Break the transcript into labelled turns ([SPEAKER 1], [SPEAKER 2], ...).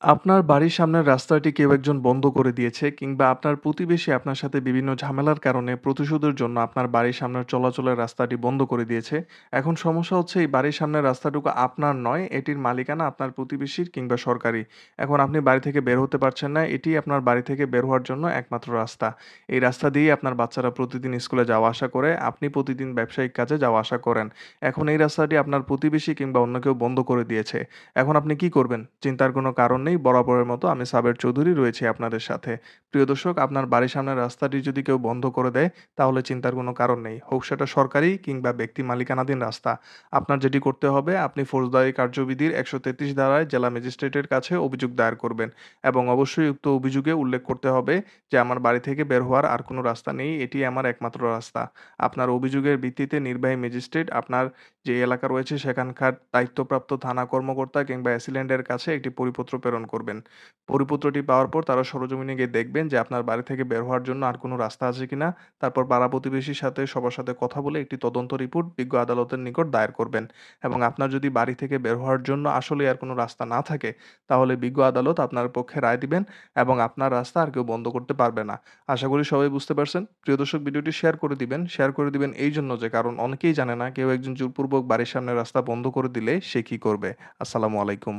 [SPEAKER 1] আপনার বাড়ির সামনের রাস্তাটি কেউ একজন বন্ধ করে দিয়েছে কিংবা আপনার প্রতিবেশী আপনার সাথে বিভিন্ন ঝামেলার কারণে প্রতিশোধের জন্য আপনার বাড়ির সামনের চলাচলের রাস্তাটি বন্ধ করে দিয়েছে। এখন সমস্যা হচ্ছে এই বাড়ির সামনের রাস্তাটুকু আপনার নয়, এটির মালিকানা আপনার প্রতিবেশীর কিংবা সরকারি। এখন আপনি বাড়ি থেকে বের হতে পারছেন না, এটিই আপনার বাড়ি থেকে বের হওয়ার জন্য একমাত্র রাস্তা। এই রাস্তা দিয়েই আপনার বাচ্চারা প্রতিদিন স্কুলে যাওয়া আসা করে, আপনি প্রতিদিন ব্যবসায়িক কাজে যাওয়া আসা করেন। এখন এই রাস্তাটি আপনার প্রতিবেশী কিংবা অন্য কেউ বন্ধ করে দিয়েছে। এখন আপনি কি করবেন? চিন্তার কোনো কারণ নেই। বরাবরের মতো আমি সাবের চৌধুরী রয়েছি আপনাদের সাথে। প্রিয় দর্শক, আপনার বাড়ির সামনের রাস্তাটি যদি কেউ বন্ধ করে দেয়, তাহলে চিন্তার কোনো কারণ নেই। হোক সেটা সরকারি কিংবা ব্যক্তি মালিকানাধীন রাস্তা। আপনার যেটি করতে হবে, আপনি ফৌজদারি কার্যবিধির ১৩৩ ধারায় জেলা ম্যাজিস্ট্রেটের কাছে অভিযোগ দায়ের করবেন এবং অবশ্যই উক্ত অভিযোগে উল্লেখ করতে হবে যে, আমার বাড়ি থেকে বের হওয়ার আর কোনো রাস্তা নেই। এটিই আমার একমাত্র রাস্তা। আপনার অভিযোগের ভিত্তিতে নির্বাহী ম্যাজিস্ট্রেট আপনার যে এলাকা রয়েছে সেখানকার দায়িত্বপ্রাপ্ত থানা কর্মকর্তা কিংবা অ্যাসিল্যান্টের কাছে একটি পরিপত্র প্রেরণ করবেন। পরিপত্রটি পাওয়ার পর তারা সরেজমিনে গিয়ে দেখবেন যে আপনার বাড়ি থেকে বের হওয়ার জন্য আর কোনো রাস্তা আছে কিনা। তারপর পাড়া প্রতিবেশীর সাথে সবার সাথে কথা বলে একটি তদন্ত রিপোর্ট বিজ্ঞ আদালতের নিকট দায়ের করবেন এবং আপনার যদি বাড়ি থেকে বের হওয়ার জন্য আসলেই আর কোনো রাস্তা না থাকে, তাহলে বিজ্ঞ আদালত আপনার পক্ষে রায় দিবেন এবং আপনার রাস্তা আর কেউ বন্ধ করতে পারবে না। আশা করি সবাই বুঝতে পারছেন। প্রিয় দর্শক, ভিডিওটি শেয়ার করে দিবেন। শেয়ার করে দিবেন এই জন্য যে, কারণ অনেকেই জানে না কেউ একজন জোরপূর্বক বাড়ির সামনের রাস্তা বন্ধ করে দিলে সে কি করবে। আসসালামু আলাইকুম।